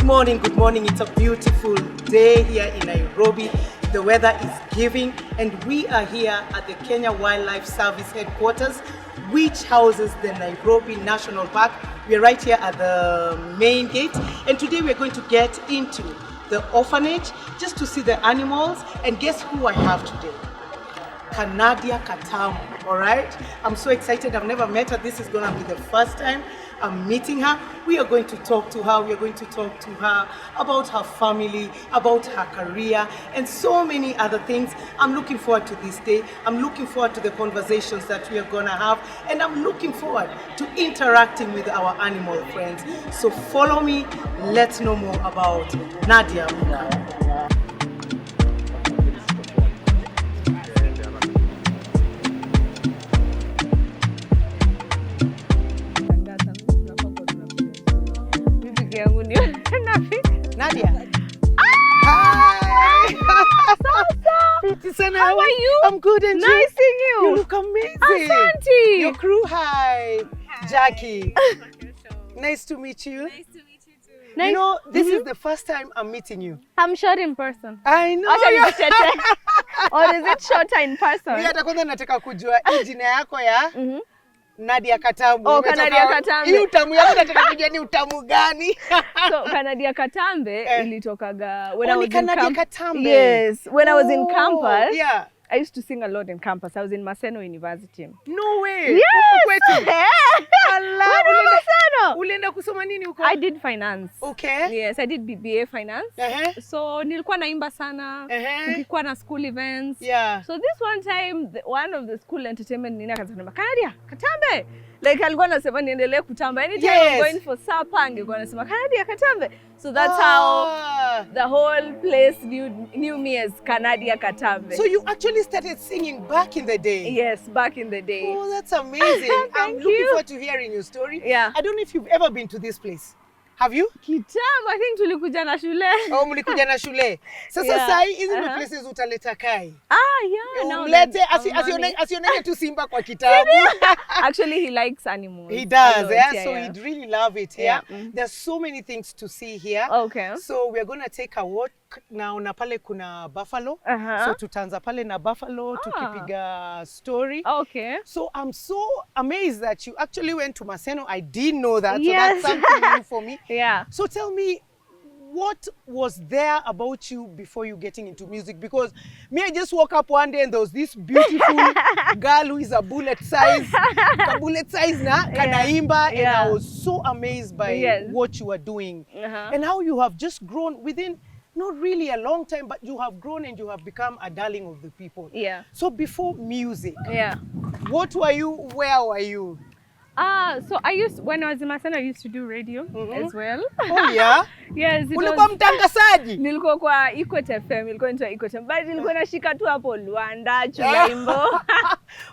morning. It's a beautiful day here in Nairobi. The weather is giving, and we are here at the Kenya Wildlife Service headquarters, which houses the Nairobi National Park. We are right here at the main gate, and today we are going to get into the orphanage just to see the animals. And guess who I have today? Nadia Mukami, all right? I'm so excited. I've never met her. This is going to be the first time I'm meeting her. We are going to talk to her. We are going to talk to her about her family, about her career, and so many other things. I'm looking forward to this day. I'm looking forward to the conversations that we are going to have, and I'm looking forward to interacting with our animal friends. So follow me. Let's know more about Nadia Mukami. Nadia. Hi. How are you? I'm good, and nice seeing you. You look amazing. Asante. Your crew, hi. Jacquey. Nice to meet you. Nice to meet you too. Nice. You know, this is the first time I'm meeting you. I'm short in person. I know. Or is it shorter in person? Mimi hata kwanza nataka kujua jina yako ya Nadia Katambe. Oh, Nadia Katambe. Hii utamu yako nataka kujua ni utamu gani? So, Nadia Katambe ilitokaga when I was in Nadia Katambe. Yes, when I was in campus. Yeah. I used to sing a lot in campus. I was in Maseno University. No way. Yes. Ulienda kusoma nini huko? I did finance. Okay. Yes, I did BBA finance. So nilikuwa naimba sana. Nilikuwa na school events. Yeah. So this one time, one of the school entertainment nina akasema, Nadia Katambe. Like alikuwa anasema niendelee kutamba. Anytime I'm going for supper, angekuwa anasema Nadia Katambe. So that's how the whole place knew me as Nadia Katambe. So you actually started singing back in the day? Yes, back in the day. Oh, that's amazing. I'm looking forward to hearing your story. Yeah. I don't know if you've ever been to this place. Have you? Kitambo, I think tulikuja na shule. Oh, mlikuja na shule. Sasa sai hizi ndo places utaleta Kai. Yeah. Umlete asioneke tu simba kwa kitabu. Actually, he likes animals. He does, so he'd really love it here. There's so many things to see here. Okay. So we're going to take a walk now. Na pale kuna buffalo. So tutaanza pale na buffalo tukipiga story. Okay. So I'm so amazed that you actually went to Maseno. I didn't know that. Yes. So that's something new for me. Yeah. So tell me, what was there about you before you getting into music? Because me, I just woke up one day and there was this beautiful girl who is a bullet size kanaimba, and I was so amazed by what you were doing and how you have just grown within not really a long time, but you have grown and you have become a darling of the people. Yeah. So before music, what were you? Where were you? So when I was in Maseno, I used to do radio as well. Oh yeah? Yes. Ulikuwa mtangazaji? Nilikuwa kwa Equate FM, nilikuwa nitoa Equate, but nilikuwa nashika tu hapo Luanda, Chugaimbo.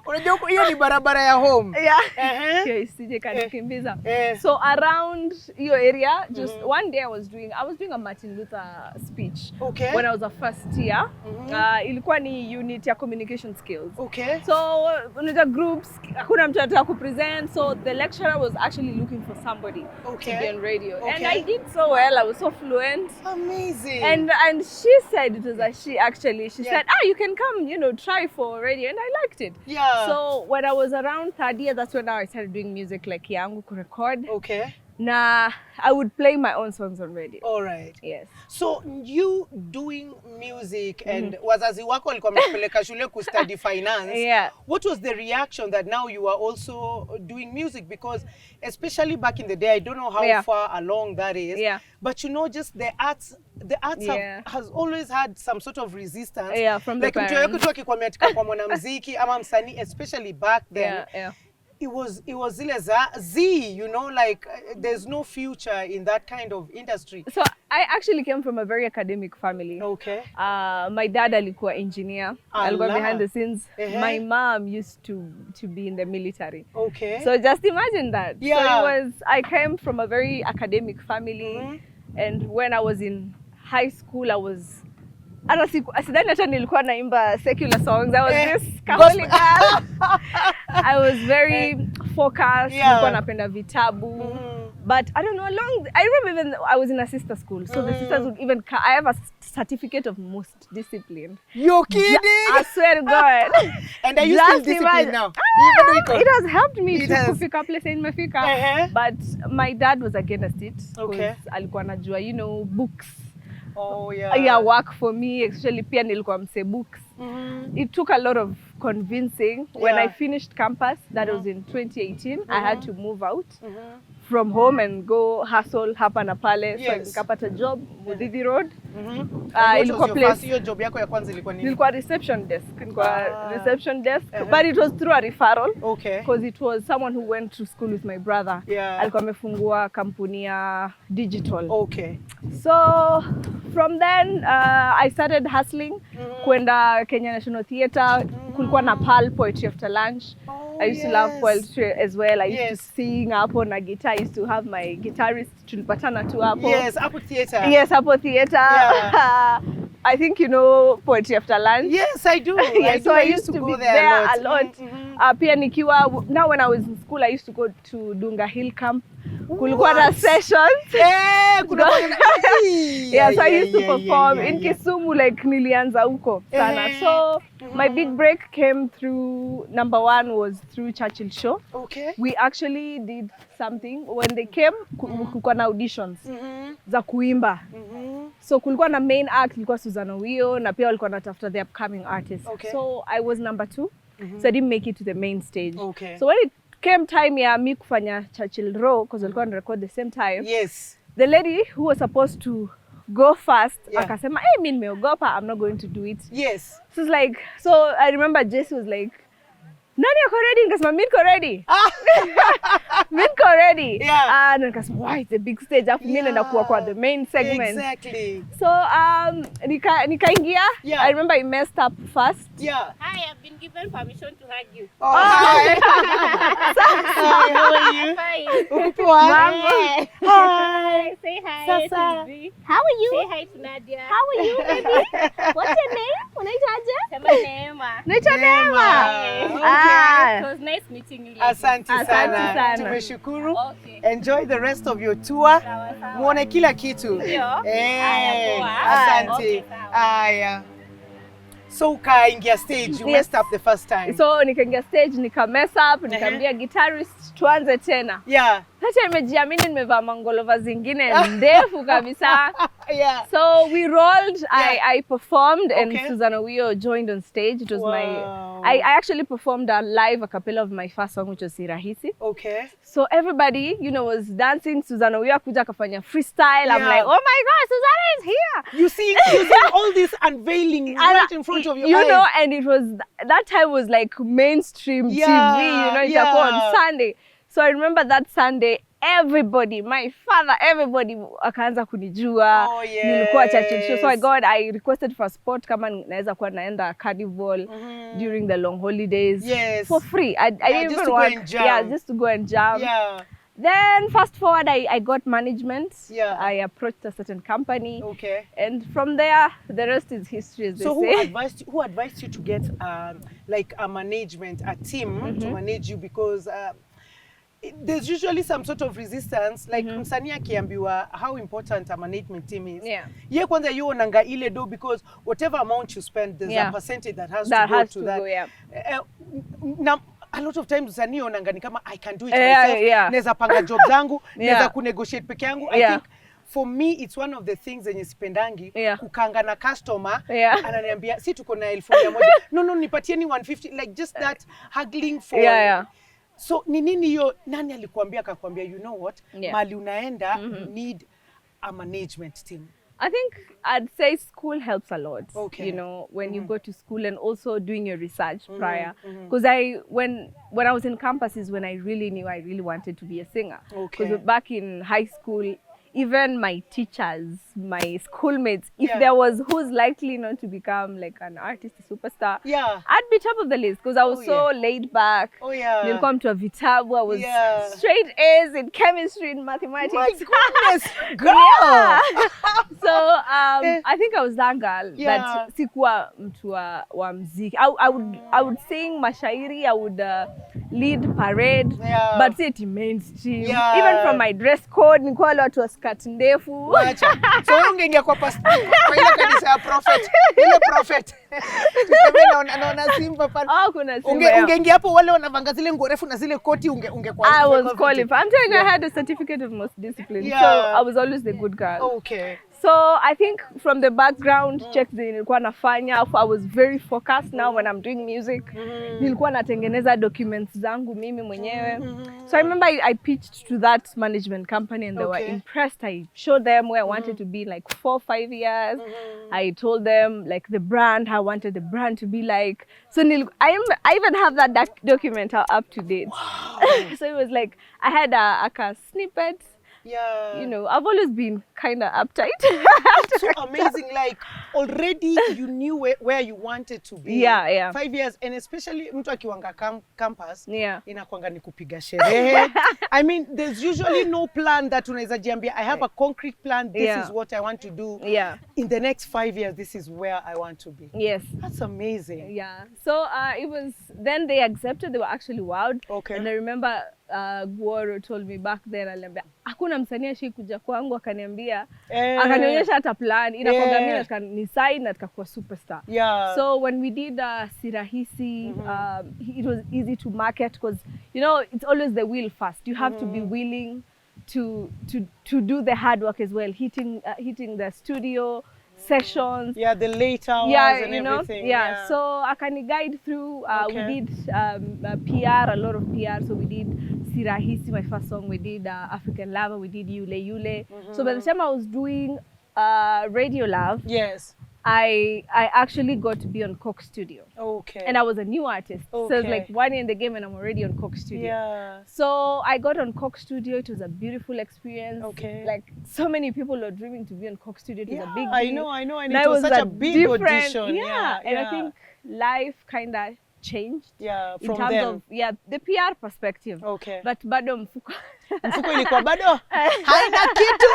Unajua hiyo ni barabara ya home. Yeah. Isije kanikimbiza. So around your area, just one day I was doing a Martin Luther speech. Okay. When I was a first year. Ilikuwa ni unit ya communication skills. Okay. So unajua groups, hakuna mtu anataka kupresent, so the lecturer was actually looking for somebody to be on radio. And I did so well. I was so fluent. Amazing. And she said, it was a she actually. She said, you can come, try for radio. And I liked it. Yeah. So when I was around third year, that's when I started doing music like yangu ku record. Okay. Nah, I would play my own songs on radio. All right. Yes. So you doing music and wazazi wako walikuwa wamekupeleka shule ku study finance. Yeah. What was the reaction that now you are also doing music? Because especially back in the day, I don't know how far along that is. Yeah. But just the arts has always had some sort of resistance. Yeah, from the parents. Like mtu yoyote akikwambia ameandika kwa mwanamuziki ama msanii, especially back then. Yeah. It was zile za like there's no future in that kind of industry. So I actually came from a very academic family. Okay. My dad alikuwa engineer. Alikuwa behind the scenes. My mom used to be in the military. Okay. So just imagine that. Yeah. So I came from a very academic family, and when I was in high school, I was Asidani hata nilikuwa naimba secular songs. I was this Catholic girl. I was very focused. Nilikuwa napenda vitabu. But I don't know, I remember even I was in a sister school, so the sisters would even, I have a certificate of most disciplined. You're kidding? I swear to God. And are you still disciplined now? It has helped me to pick up lesson mefika. But my dad was against it. Okay. Alikuwa anajua, you know, books. Oh yeah. Yeah, work for me, especially pia nilikuwa mse books. It took a lot of convincing. When I finished campus, that was in 2018, I had to move out from home and go hustle hapa na pale. So nikapata job Mudithi Road. Your job yako ya kwanza ilikuwa nini? Nilikuwa reception desk. Reception desk, but it was through a referral. Okay. Because it was someone who went to school with my brother. Alikuwa amefungua kampuni ya digital. Okay. So from then I started hustling. Kwenda Kenya National Theatre, kulikuwa na PAL, Poetry After Lunch. I used to love poetry as well. I used to sing hapo na guitar. I used to have my guitarist, tulipatana tu hapo. Yes, hapo theatre. Yes, hapo theatre. I think you know Poetry After Lunch. Yes, I do. So I used to go there a lot. Pia nikiwa, now when I was in school, I used to go to Dunga Hill Camp. Kulikuwa na sessions. So I used to perform in Kisumu, like nilianza huko sana. So my big break came through, number one was through Churchill Show. Okay. We actually did something. When they came, kulikuwa na auditions za kuimba. So kulikuwa na main act, ilikuwa Susanna Wio, na pia walikuwa natafuta the upcoming artists. So I was number 2. So I didn't make it to the main stage. So when it came time ya mi kufanya Churchill Row, because walikuwa na record the same time. The lady who was supposed to go first, akasema, hey, mi nimeogopa, I'm not going to do it. So it's like, so I remember Jesse was like, nani yako ready? Nikasema, mi niko ready. Mi niko ready. And nikasema, wow, it's a big stage. Afu mi naenda kuwa kwa the main segment. So nikaingia. I remember I messed up first. Hi, I've been given permission to hug you. Oh, hi. Hi, how are you? Hi. Hi. Say hi. Sasa. How are you? Say hi to Nadia. How are you, baby? What's your name? Unaitwaje? Sema Neema. Naitwa Neema. It was nice meeting you. Asante sana. Tumeshukuru. Enjoy the rest of your tour. Muone kila kitu. Asante. Aya. So ukaingia stage, you messed up the first time. So nikaingia stage, nika mess up, nikamwambia guitarist tuanze tena. Hata nimejiamini nimevaa mangolova zingine ndefu kabisa. So we rolled, I performed and Susanna Wio joined on stage. It was I actually performed a live a cappella of my first song, which was Sirahisi. So everybody, you know, was dancing. Susanna Wio kuja kafanya freestyle. I'm like, oh my God, Susanna is here. You see all this unveiling right in front of your eyes. You know, and it was, that time was like mainstream TV, you know, it's on Sunday. So I remember that Sunday, everybody, my father, everybody akaanza kunijua. Nilikuwa Churchill Show. So I requested for a spot kama naweza kuwa naenda carnival during the long holidays for free. I didn't even want, just to go and jam. Then fast forward, I got management. I approached a certain company. And from there, the rest is history, as they say. Who advised you to get like a management, a team to manage you? Because there's usually some sort of resistance, like msanii akiambiwa how important a management team is. Ye kwanza yuonanga ile do, because whatever amount you spend, there's a percentage that has to go to that. Now, a lot of times msanii onanga ni kama I can do it myself. Neza panga job zangu, neza kunegotiate peke yangu. I think for me it's one of the things zenye sipendangi kukanga na customer ananiambia si tuko na 1100. No, nipatieni 150, like just that haggling for So ni nini hiyo, nani alikuambia akakwambia, you know what, mali unaenda you need a management team? I think I'd say school helps a lot. You know, when you go to school and also doing your research prior. Because when I was in campus is when I really knew I really wanted to be a singer. Because back in high school, even my teachers, my schoolmates, if there was who's likely not to become like an artist, a superstar, I'd be top of the list because I was so laid back. Nilikuwa mtu wa vitabu. I was straight A's in chemistry and mathematics. My goodness, girl! So I think I was that girl that sikuwa mtu wa mziki. I would sing mashairi. I would lead parade, Yeah. but see it mainstream. Yeah. Even from my dress code, nilikuwa wale watu wa skirt ndefu. Wacha. So ungeingia kwa ile kanisa ya prophet. Ile prophet. Tuseme naona Simba pale. Kuna Simba. Ungeingia hapo wale wanavanga zile nguo refu na zile koti ungekuwa. I was qualified. I'm telling you, I had a certificate of most discipline. Yeah. So I was always the good girl. Okay. So I think from the background check nilikuwa nafanya, I was very focused now when I'm doing music. Nilikuwa natengeneza documents zangu mimi mwenyewe. So I remember I pitched to that management company and they were impressed. I showed them where I wanted to be like 4 or 5 years. I told them like the brand, how I wanted the brand to be like. So I even have that document up to date. Wow. So it was like I had a snippet. Yeah. You know, I've always been kind of uptight. So amazing, like already you knew where you wanted to be. Yeah. 5 years, and especially mtu akiwanga campus, inakuanga ni kupiga sherehe. I mean, there's usually no plan that unaweza jiambia, I have a concrete plan, this is what I want to do. Yeah. In the next 5 years, this is where I want to be. Yes. That's amazing. Yeah. So it was, then they accepted, they were actually wowed. Okay. And I remember Gworo told me back then, aliambia hakuna msanii ashikuja kwangu akaniambia akanionyesha hata plan inakwanga mimi ni sign na tukakuwa superstar. Yeah. So when we did Sirahisi, it was easy to market because you know it's always the will first. You have to be willing to do the hard work as well, hitting the studio sessions. Yeah, the late hours and everything. Yeah. So akani guide through. We did PR, a lot of PR. So we did Sirahisi, my first song. We did African Lover. We did Yule Yule. So by the time I was doing Radio Love, I actually got to be on Coke Studio. Okay. And I was a new artist. Okay. So it's like 1 year in the game and I'm already on Coke Studio. Yeah. So I got on Coke Studio. It was a beautiful experience. Okay. Like so many people were dreaming to be on Coke Studio. It was a big deal. I know. And it was such a big audition. Yeah. And I think life kind of changed. Yeah. From in terms them. Of the PR perspective. Okay. But bado mfuko ilikuwa bado haina kitu.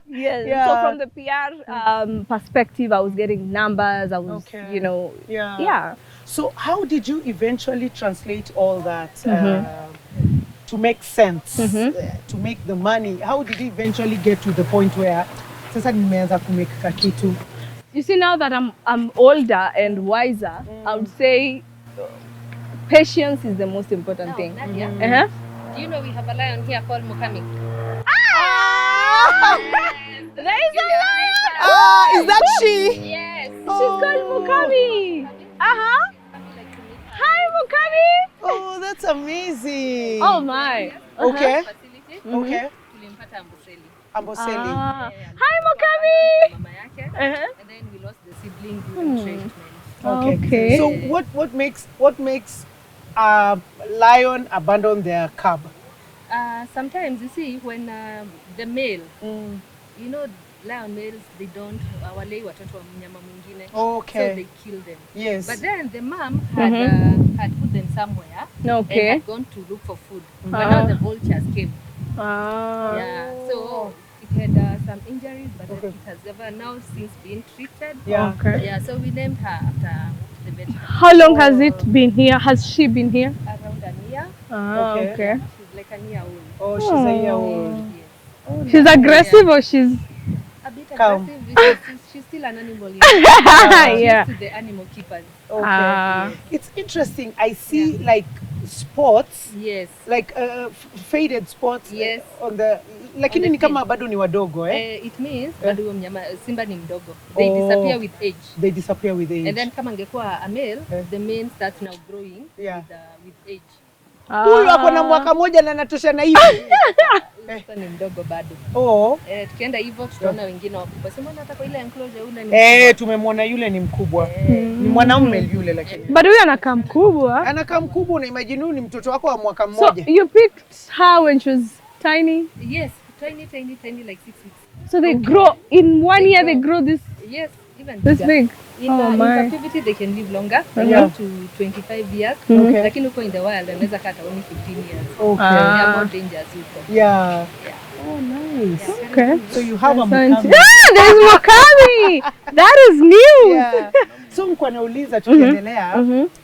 Yes. Yeah. So from the PR perspective, I was getting numbers. I was, you know, yeah. So how did you eventually translate all that to make sense, to make the money? How did you eventually get to the point where sasa nimeanza kumeka kitu? You see, now that I'm older and wiser, I would say patience is the most important thing. Nadia, do you know we have a lion here called Mukami? There is a lion! Is that she? Yes. She's called Mukami. Hi, Mukami. Oh, that's amazing. Oh my. Okay. Okay. Amboseli. Hi, Mukami. And then we lost the sibling during treatment. Okay. So what makes a lion abandon their cub? Sometimes you see when the male, you know, lion males, they don't awalei watoto wa mnyama mwingine. Okay. So they kill them. Yes. But then the mom had put them somewhere and had gone to look for food. But now the vultures came. Yeah. So it had some injuries, but it has ever now since been treated. Yeah. Okay. Yeah. So we named her after the vet. How long has it been here? Has she been here? Around a year. Okay. She's like a year old. Oh, she's a year old. Yes. Oh, she's aggressive or she's a bit aggressive because she's still an animal. Yeah. She's to the animal keepers. Okay. It's interesting. I see like spots. Yes. Like faded spots. Yes. On the lakini ni kama bado ni wadogo it means bado mnyama simba ni mdogo. They disappear with age. They disappear with age. And then kama angekuwa a male, the mane starts now growing with age. Huyu hapo na mwaka moja na natosha na hivi. Sasa ni mdogo bado. Tukienda hivyo tutaona wengine wakubwa. Sema hata kwa ile enclosure yule ni tumemwona yule ni mkubwa. Ni mwanaume yule lakini. Bado huyu anakaa mkubwa. Anakaa mkubwa, na imagine huyu ni mtoto wako wa mwaka mmoja. So you picked her when she was tiny? Yes, tiny like 6 weeks. So they grow in 1 year they grow this. Yes, even this big. In captivity they can live longer, up to 25 years. Lakini uko in the wild anaweza kaa only 15 years. Okay. They are more dangerous huko. Yeah. Oh, nice. Yeah. Okay. So you have a Mukami. there's Mukami. That is news. Yeah. So mko nauliza tukiendelea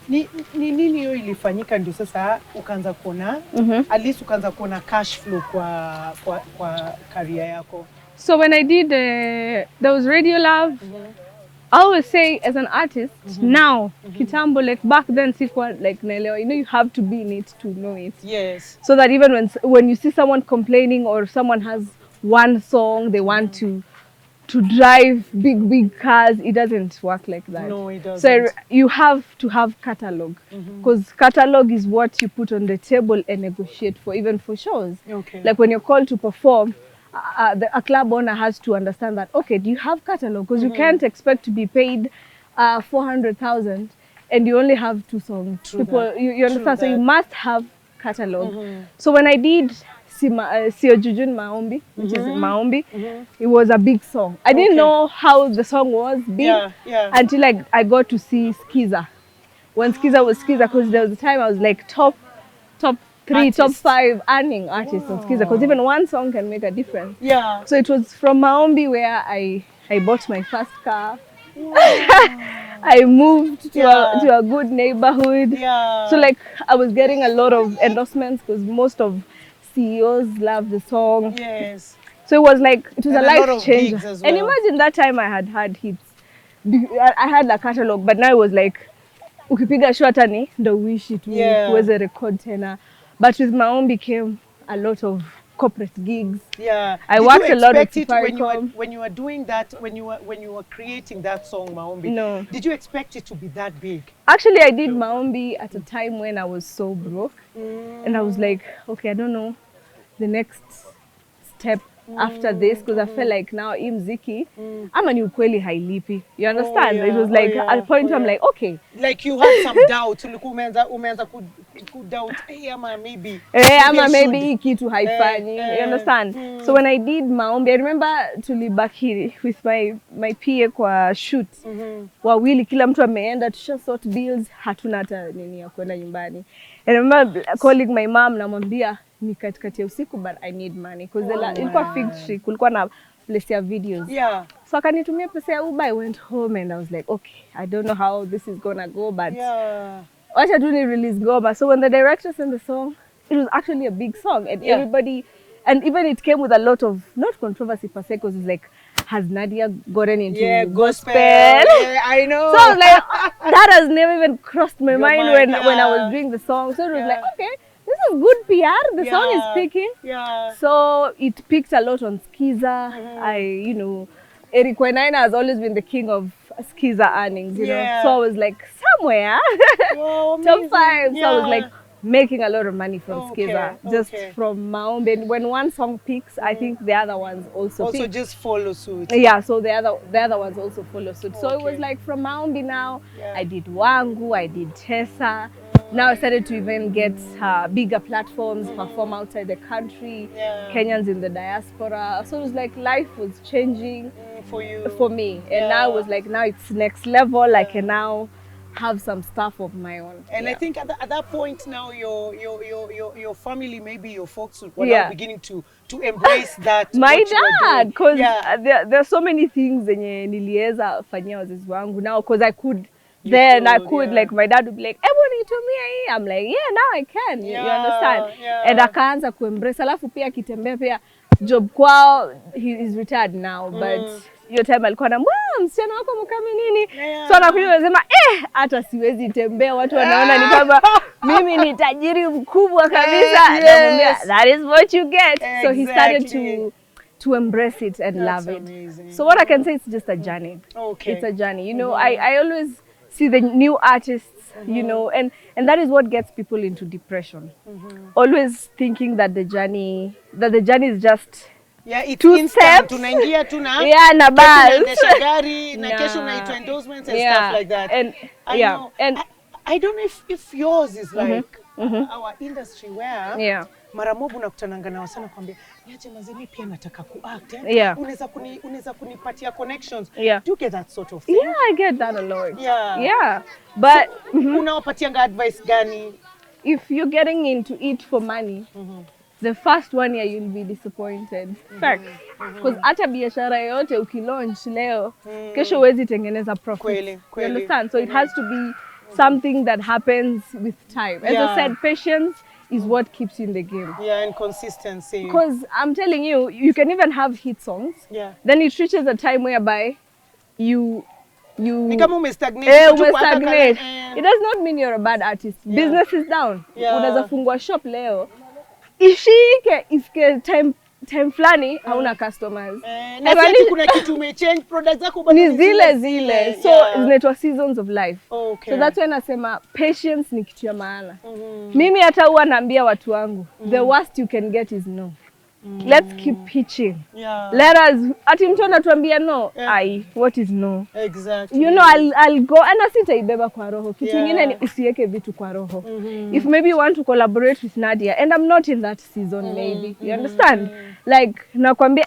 ni nini hiyo ilifanyika ndio sasa ukaanza kuona at least ukaanza kuona cash flow kwa career yako? So when I did there was Radio Love. I always say as an artist now kitambo like back then sikuwa like naelewa, you know, you have to be in it to know it. Yes. So that even when you see someone complaining or someone has one song they want to drive big cars, it doesn't work like that. No, it doesn't. So you have to have catalog, because catalog is what you put on the table and negotiate for, even for shows. Okay. Like when you're called to perform, a club owner has to understand that, okay, do you have catalog? Because you can't expect to be paid 400,000 and you only have 2 songs. People, you understand? So you must have catalog. So when I did Sio Jujun Maombi, which is Maombi, it was a big song. I didn't know how the song was big until I got to see Skiza. When Skiza was Skiza, because there was a time I was like top 3, artist. Top 5 earning artists on Skiza, because even one song can make a difference. Yeah. So it was from Maombi where I bought my first car. I moved to a good neighborhood. Yeah. So like I was getting a lot of endorsements because most of CEOs love the song. Yes. So it was like, it was a life changer. Well. And imagine that time I had hits. I had a catalog, but now it was like, ukipiga show hata ni ndo uishi tu uweze record tena. But with Maombi came a lot of corporate gigs. Yeah. I worked a lot of when you were doing that, when you were creating that song Maombi. No. Did you expect it to be that big? Actually, I did Maombi at a time when I was so broke. And I was like, okay, I don't know the next step after this, because I felt like now hii mziki ama ni ukweli hailipi. You understand? It was like at a point I'm like, okay. Like you had some doubt. Umeanza ku doubt ama maybe. Ama maybe hii kitu haifanyi. You understand? So when I did Maombi, I remember tulibaki with my PA kwa shoot. Wawili kila mtu ameenda tusha sort bills, hatuna hata nini ya kwenda nyumbani. And I remember calling my mom namwambia ni katikati ya usiku, but I need money because ilikuwa fixed, kulikuwa na place ya videos. Yeah. So akanitumia pesa ya Uber. I went home and I was like, okay, I don't know how this is gonna go, but wacha tu ni release ngoma. So when the director sent the song, it was actually a big song, and everybody, and even it came with a lot of not controversy per se, because it's like, has Nadia gotten into gospel? Yeah, I know. So I was like, that has never even crossed my mind when I was doing the song. So it was like, okay, this is good PR. The song is picking. Yeah. So it picked a lot on Skiza. Eric Wainaina has always been the king of Skiza earnings, you know. So I was like, somewhere top 5. So I was like making a lot of money from Skiza, just from Maombi. And when one song picks, I think the other ones also pick. Just follow suit. Yeah, so the other ones also follow suit. So it was like from Maombi now, I did Wangu, I did Tessa. Now I started to even get bigger platforms, perform outside the country, Kenyans in the diaspora. So it was like life was changing for me. And now it was like, now it's next level. I can now have some stuff of my own. And I think at that point now, your family, maybe your folks, were now beginning to embrace that. My dad, because there are so many things zenye niliweza fanyia wazazi wangu now, because I could. Like my dad would be like, "Ebony to me." I'm like, yeah, now I can. You understand? Yeah. And akaanza kuembrace. Alafu pia akitembea pia job kwao, he is retired now, but hiyo time alikuwa na msichana wako Mukami nini. So anakuja anasema hata siwezi tembea, watu wanaona ni kama mimi ni tajiri mkubwa kabisa. Namwambia, that is what you get. Exactly. So he started to embrace it and love it. Amazing. So what I can say, it's just a journey. Okay. It's a journey. You know, I always see the new artists, you know, and that is what gets people into depression. Always thinking that the journey is just it's instant. Tunaingia tuna na buzz. Gari na kesho unaitwa endorsements and stuff like that. And I don't know if yours is like our industry where mara moja unakutananga na wasana kwambia niache mazeni pia nataka kuact. Unaweza kunipatia connections. Do you get that sort of thing? Yeah, I get that a lot. Yeah. But unawapatianga advice gani? If you're getting into it for money, the first 1 year you'll be disappointed. Fact. Because hata biashara yote ukilaunch leo, kesho huwezi tengeneza profit. Kweli. You understand? So it has to be something that happens with time. As I said, patience is what keeps you in the game. Yeah, and consistency. Because I'm telling you, you can even have hit songs. Yeah. Then it reaches a time whereby you Ni kama umestagnate. It does not mean you're a bad artist. Business is down. Yeah. Unaweza fungua shop leo. Ifike time fulani hauna customers. Na sasa kuna kitu umechange products zako bado ni zile. So zinaitwa seasons of life. Okay. So that's why nasema patience ni kitu ya maana. Mimi hata huwa naambia watu wangu, the worst you can get is no. Let's keep pitching. Yeah. Let us. Ati mtu anatuambia no. What is no? Exactly. You know, I'll go and sitaibeba kwa roho. Kitu kingine ni usiweke vitu kwa roho. If maybe you want to collaborate with Nadia and I'm not in that season maybe. You understand? Like nakwambia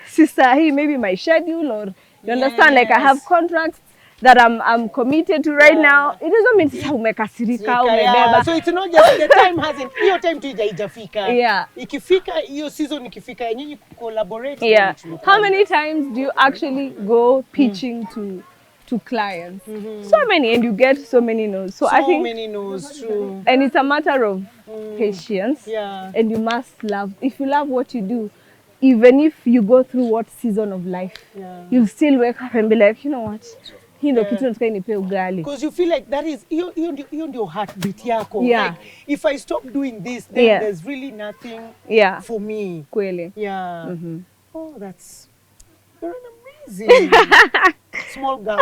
si sahi maybe my schedule or you understand like I have contracts that I'm committed to right now. It doesn't mean sasa umekasirika umebeba. So it's not just the time hasn't. Hiyo time tu haijafika. Yeah. Ikifika hiyo season ikifika nyinyi collaborate. Yeah. How many times do you actually go pitching to clients? So many, and you get so many no's. So I think so many no's, true. And it's a matter of patience. Yeah. And you must love. If you love what you do, even if you go through what season of life, you'll still wake up and be like, you know what? Because you feel like that is your heartbeat yako. Yeah. Like, if I stop doing this, then there's really nothing for me. Kweli. Yeah. Oh, you're an amazing small girl.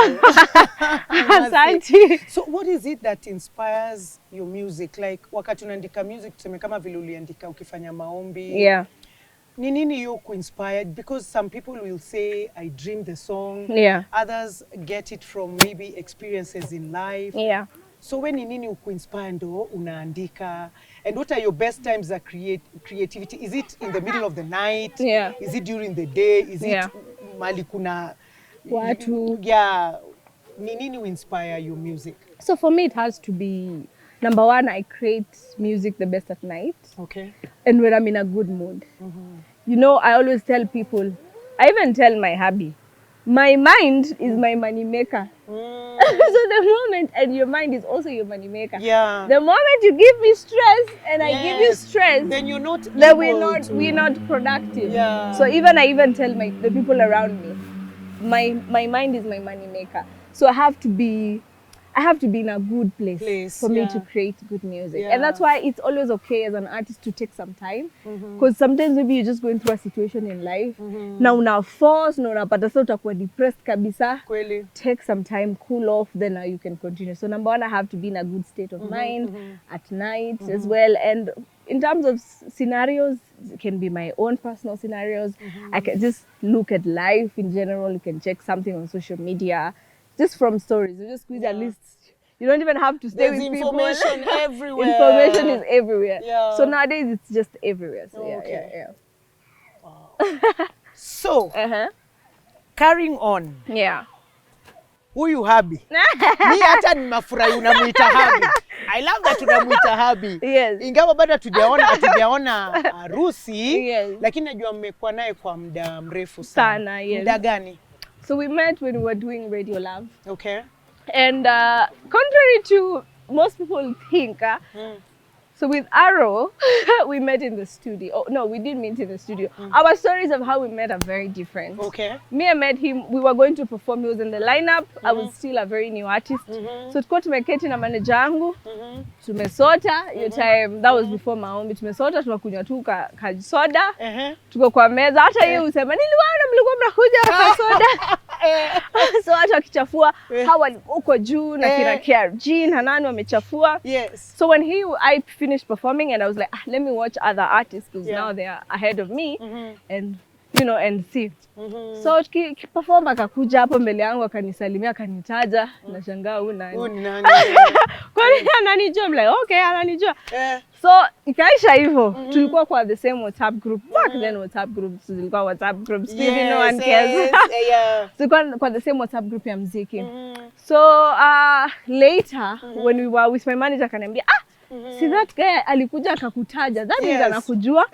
So what is it that inspires your music? Like wakati unaandika music, tuseme kama vile uliandika ukifanya maombi. Yeah. Ni nini you inspired? Because some people will say, I dream the song. Yeah. Others get it from maybe experiences in life. Yeah. So when ni nini inspire ndo unaandika? And what are your best times that creativity? Is it in the middle of the night? Yeah. Is it during the day? Is it mali kuna watu? Yeah. Ni nini inspire your music? So for me, it has to be, number one, I create music the best at night. Okay. And when I'm in a good mood. You know, I always tell people, I even tell my hubby, my mind is my money maker. So the moment, and your mind is also your money maker. Yeah. The moment you give me stress and I give you stress, then you're not. Then we're not productive. Yeah. So I even tell the people around me, my mind is my money maker. So I have to be in a good place for me to create good music. And that's why it's always okay as an artist to take some time. Because sometimes maybe you're just going through a situation in life. Na una force, na unapata sasa utakuwa depressed kabisa. Kweli. Take some time, cool off, then now you can continue. So number one, I have to be in a good state of mind at night as well. And in terms of scenarios, it can be my own personal scenarios. I can just look at life in general. You can check something on social media. Just from stories, you just squeeze a list. You don't even have to stay with people. There's information everywhere. Information is everywhere. Yeah. So nowadays it's just everywhere. So okay. Wow. So, carrying on. Yeah. Huyu hubby. Mi hata nimafurahi unamuita hubby. I love that unamuita hubby. Yes. Ingawa bado hatujaona harusi, yes. Lakini najua mmekuwa naye kwa muda mrefu sana. Yes. Muda gani? So we met when we were doing Radio Love. Okay. And contrary to most people think, so with Arrow, we met in the studio. Oh, no, we didn't meet in the studio. Our stories of how we met are very different. Okay. Me, I met him, we were going to perform, he was in the lineup. I was still a very new artist. So tuko tumeketi na manager yangu, tumesota, your time, that was before maombi, tumesota, tunakunywa tu kajisoda, tuko kwa meza, hata yeye usema, niliwaona mlikuwa mnakuja kasoda. So hata wakichafua, hawa uko juu na kina KRG na nani wamechafua. Yes. So when I finished performing and I was like, let me watch other artists because now they are ahead of me and you know and see. So perform akakuja hapo mbele yangu akanisalimia akanitaja nashangaa huyu nani. Huyu ni nani? Kwa nini ananijua? I'm like, okay, ananijua. So ikaisha hivyo. Tulikuwa kwa the same WhatsApp group. Back then WhatsApp groups zilikuwa WhatsApp groups. No one cares. So kwa the same WhatsApp group ya muziki. So later when we were with my manager akaniambia, See that guy alikuja akakutaja. That means anakujua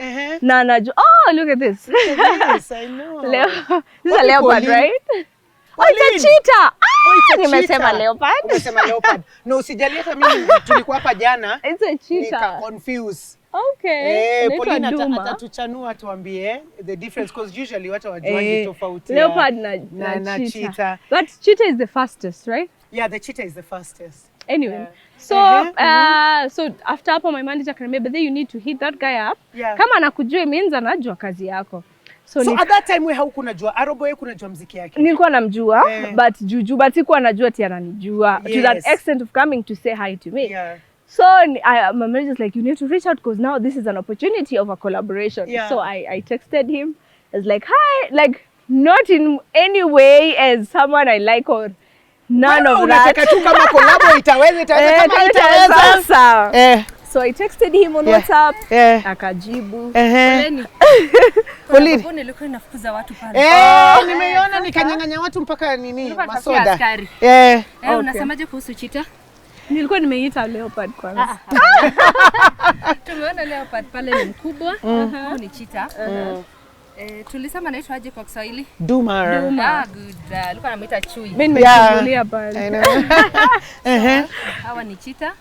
na anajua. Oh, look at this. Yes, I know. This is a leopard, right? Oh, it's a cheetah. Nimesema leopard. Umesema leopard. No, usijali hata mimi tulikuwa hapa jana. It's a cheetah. Nika confuse. Okay. Pauline atatuchanua tuambie the difference because usually watu wajuaji tofauti. Leopard na cheetah. But cheetah is the fastest, right? Yeah, the cheetah is the fastest. Anyway, so after hapo my manager akaniambia, but then you need to hit that guy up. Kama anakujua means anajua kazi yako. So at that time we haukunajua Arrow Bwoy kunajua muziki yake. Nilikuwa namjua but but sikuwa najua ati ananijua to that extent of coming to say hi to me. So my manager is like, you need to reach out because now this is an opportunity of a collaboration. So I texted him. I was like, hi, like not in any way as someone I like or none of that. Unataka tu kama collab itaweza kama itaweza. So I texted him on WhatsApp. Akajibu. Pauline nilikuwa nafukuza watu pale. Nimeiona nikanyang'anya watu mpaka nini masoda. Unasemaje kuhusu cheetah? Nilikuwa nimeita leopard kwanza. Tumeona leopard pale ni mkubwa, huyu ni cheetah. Tulisema anaitwa aje kwa Kiswahili? Duma. Good. Alikuwa anamuita chui. Mimi nimechukulia pale. Hawa ni cheetah.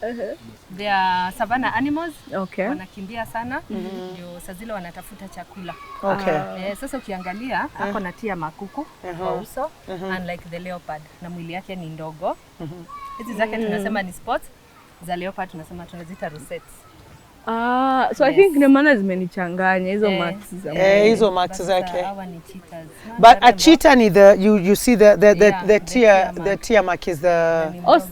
They are savanna animals. Okay. Wanakimbia sana. Ndio saa zile wanatafuta chakula. Okay. Sasa ukiangalia ako natia makuku kwa uso unlike the leopard na mwili yake ni ndogo. Hizi zake tunasema ni spots. Za leopard tunasema tunazita rosettes. So I think ndio maana zimenichanganya hizo marks za hizo marks zake. Hawa ni cheetahs. But a cheetah ni the you see the tear mark is the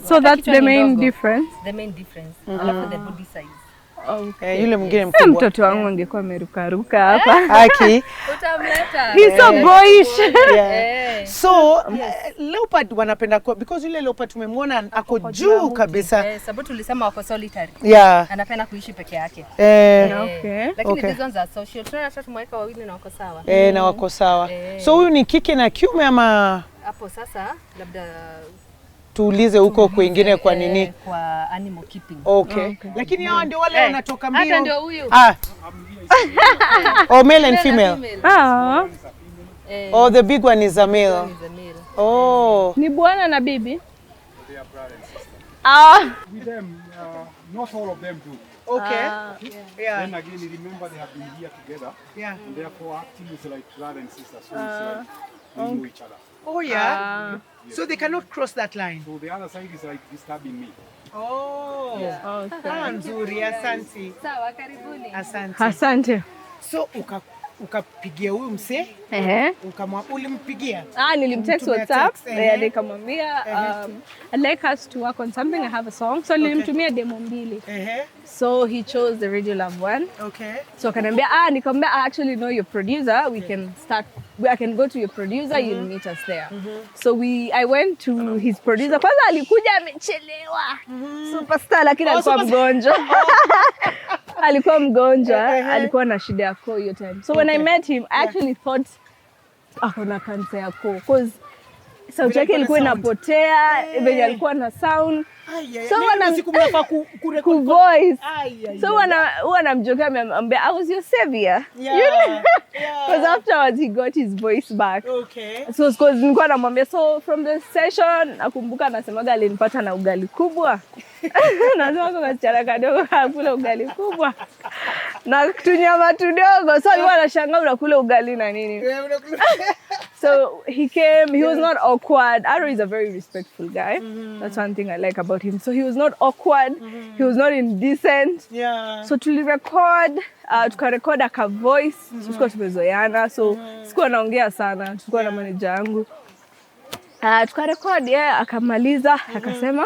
so that's the main difference. The main difference. Alafu the body size. Okay. Yule mwingine mkubwa. Mtoto wangu angekuwa ameruka hapa. Haki. Utamleta. He's so boyish. So leopard wanapenda kwa because yule leopard tumemwona ako juu kabisa. Sababu tulisema wako solitary. Anapenda kuishi peke yake. Okay. Lakini these ones are social. Tunataka tumweka wawili na wako sawa. Na wako sawa. So huyu ni kike na kiume ama hapo sasa labda tuulize huko kwingine kwa nini? Kwa animal keeping. Okay. Lakini hao ndio wale wanatoka mbio. Hata ndio huyu. Oh, male and female. Oh, the big one is a male. Oh. Ni bwana na bibi? They are brother and sister. With them, not all of them do. Okay. Then again, remember they have been here together. And therefore acting is like brother and sister. So it's like they know each other. Oh yeah. So they cannot cross that line. So the other side is like disturbing me. Oh. Nzuri, asante. Sawa, karibuni. Asante. So ukapigia huyu mse? Ulimpigia? Nilimtext WhatsApp. Nikamwambia I'd like us to work on something. I have a song. So nilimtumia demo mbili. So he chose the Radio Love one. Okay. So akaniambia nikamwambia I actually know your producer. We can start. I can go to your producer. You'll meet us there. So I went to his producer. Kwanza alikuja amechelewa. Superstar lakini alikuwa mgonjwa. Alikuwa mgonjwa. Alikuwa na shida ya koo hiyo time. So when I met him, I actually thought akona cancer ya koo because sauti yake ilikuwa inapotea, venye alikuwa na sound. So ku voice. So wanamjokea amemwambia I was your savior. Because afterwards he got his voice back. Okay. So because nilikuwa namwambia so from the session nakumbuka anasemaga alinipata na ugali kubwa. Nasema kwa chara kadogo hakula ugali kubwa. Na tunyama tudogo. So alikuwa anashangaa unakula ugali na nini. So he came, he was not awkward. Arrow is a very respectful guy. That's one thing I like about him. So he was not awkward. He was not indecent. So tulirecord, tukarecord aka voice. Tulikuwa tumezoeana. So sikuwa naongea sana. Tulikuwa na manager yangu. Tukarecord akamaliza akasema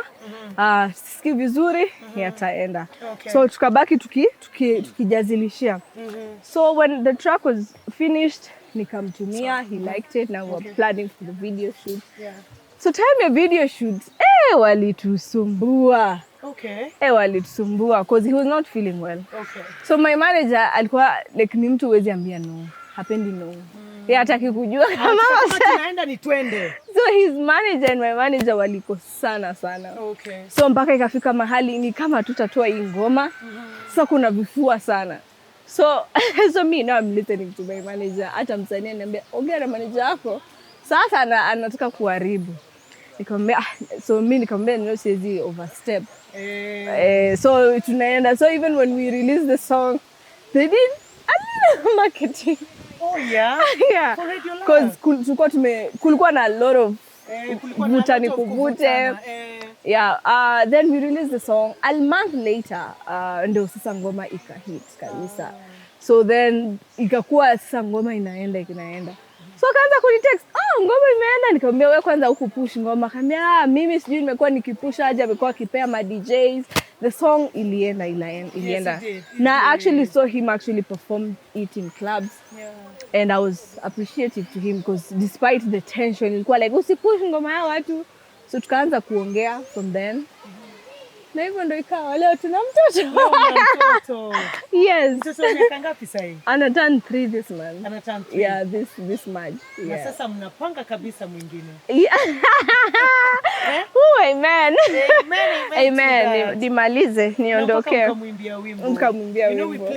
sikii vizuri yataenda. So tukabaki tukijazilishia. So when the track was finished nikamtumia, he liked it. Now we're planning for the video shoot. So time ya video shoot walitusumbua. Walitusumbua because he was not feeling well. So my manager alikuwa like ni mtu huwezi ambia no. Hapendi no. Yeye hataki kujua kama tunaenda ni twende. So his manager and my manager waliko sana. Okay. So mpaka ikafika mahali ni kama tutatoa hii ngoma. Sasa kuna vifua sana. So me now I'm listening to my manager. Hata msanii ananiambia ongea na manager wako. Sasa anataka kuharibu. Nikamwambia so mimi nikamwambia siwezi overstep. So tunaenda. So even when we released the song, they did a little marketing. Oh yeah? Yeah. Because kulikuwa na a lot of vuta ni kuvute. Yeah. Then we released the song. A month later, ndio sasa ngoma ikahit kabisa. So then ikakuwa sasa ngoma inaenda. So akaanza kunitext, ngoma imeenda. Nikamwambia wewe kwanza huku push ngoma. Akaniambia mimi sijui nimekuwa nikipush aje, amekuwa akipea ma DJs. The song ilienda. Yes, it Na I actually saw him actually perform it in clubs. Yeah. And I was appreciative to him because despite the tension, ilikuwa like usipush ngoma ya watu. So tukaanza kuongea from then. Na hivyo ndio ikawa leo tuna mtoto. Yes. Mtoto miaka ngapi sasa hivi? Ana turn 3 this month. Ana turn 3. Yeah, this March. Na sasa mnapanga kabisa mwingine. Yeah. Amen. Amen. Nimalize niondoke. Mkamwimbia wimbo. Mkamwimbia wimbo. You know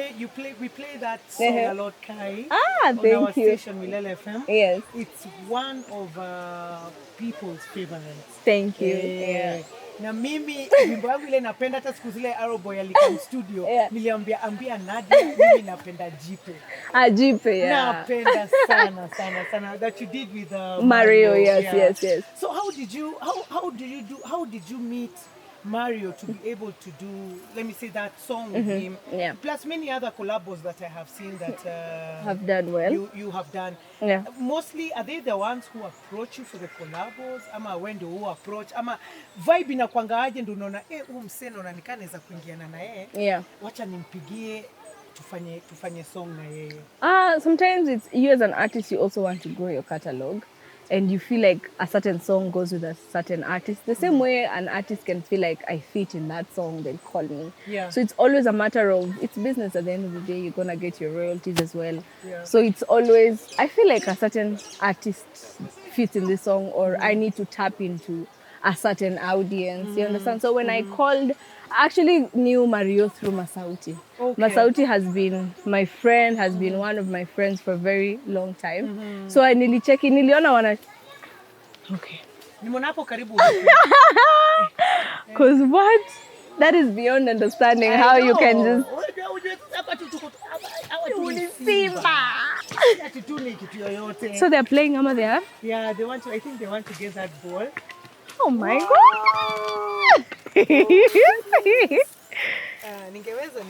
we play that song a lot, Kai. Thank on our you. station Milele FM. Yes. It's one of people's favorites. Thank you. Yeah. Na mimi wimbo wangu ile napenda hata siku zile Arrow Bwoy alikuwa studio. Niliambia Nadia mimi napenda Jipe. Jipe, yeah. Napenda sana that you did with Mario. Yes. So how did you meet Mario to be able to do, let me say, that song with him? Yeah. Plus many other collabos that I have seen that have done well. You have done. Yeah. Mostly, are they the ones who approach you for the collabos? Ama when who approach? Ama vibe inakuanga aje ndio unaona huyu msee unaonekana anaweza kuingiana na yeye. Yeah. Wacha nimpigie tufanye song na yeye. Sometimes it's you as an artist, you also want to grow your catalog. And you feel like a certain song goes with a certain artist. The same way an artist can feel like I fit in that song, then call me. Yeah. So it's always a matter of, it's business at the end of the day, you're going to get your royalties as well. Yeah. So it's always, I feel like a certain artist fits in this song, or I need to tap into a certain audience. You understand? So when I called, I actually knew Mario through Masauti. Okay. Masauti has been my friend, has been one of my friends for a very long time. So I niliona wana. Okay. Nimeonapo karibu. Because what? That is beyond understanding how you can just. So they're playing Ama they are? Yeah, I think they want to get that ball. Oh my God! Ningeweza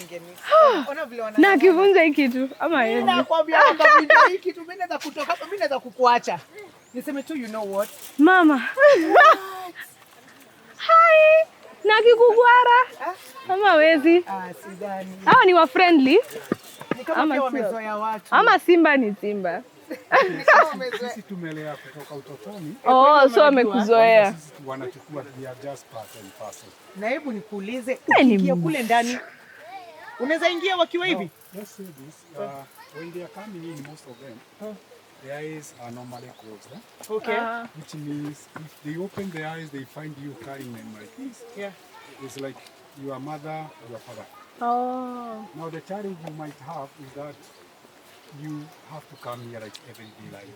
ona vile wana. Na kivunja hiki kitu ama yeye. Nakwambia akavunja hiki kitu, mimi naweza kutoka hapa, mimi naweza kukuacha. Niseme tu, you know what? Mama. Hi. Na kikugwara. Ama wezi. Sidhani. Hao ni wa friendly. Ni kama pia wamezoea watu. Ama simba ni simba. Sisi tumelea kutoka utotoni. So amekuzoea. Sisi wanachukua ya just part and parcel. Na hebu nikuulize, ukiingia kule ndani unaweza ingia wakiwa hivi? Let's say this, when they are coming in, most of them, the eyes are normally closed. Okay. Which means if they open their eyes, they find you carrying them like this. Yeah. It's like your mother, your father. Now the challenge you might have is that you have to come here like everyday life.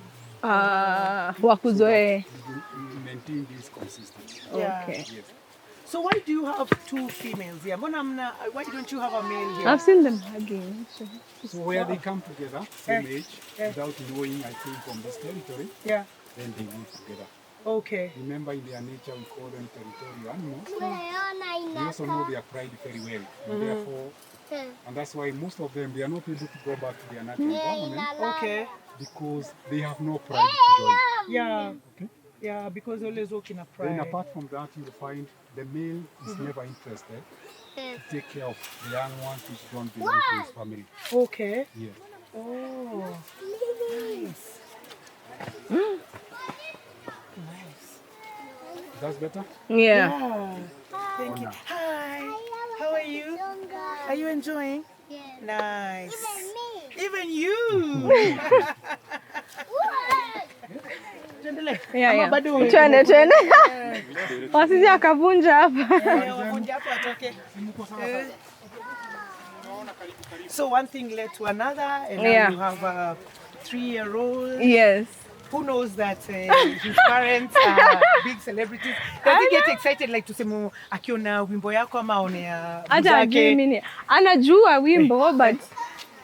Wakuzoe. So you maintain this consistency. Yeah. Okay. Yes. So why do you have two females here? Why don't you have a male here? I've seen them hugging. So where they come together, same age, without knowing I came from this territory, then they live together. Okay. Remember, in their nature, we call them territorial animals. They also know their pride very well. And therefore, and that's why most of them, they are not able to go back to their natural environment. Okay. Because they have no pride to join. Yeah. Okay. Yeah, because they always walk in a pride. Then apart from that, you'll find the male is never interested to take care of the young ones which don't belong to his family. Okay. Yes. Oh, nice. Nice. That's better? Yeah. Thank you. Hi. How are you? Are you enjoying? Yeah. Nice. Even you. Tuendelee. Yeah. Bado Twende. Wasije akavunja hapa. Wavunja hapa atoke. So one thing led to another, and now you have a 3-year-old. Yes. Who knows that his parents are big celebrities? Does he get excited like tuseme akiona wimbo yako ama aonea Hata ajui mimi. Anajua wimbo but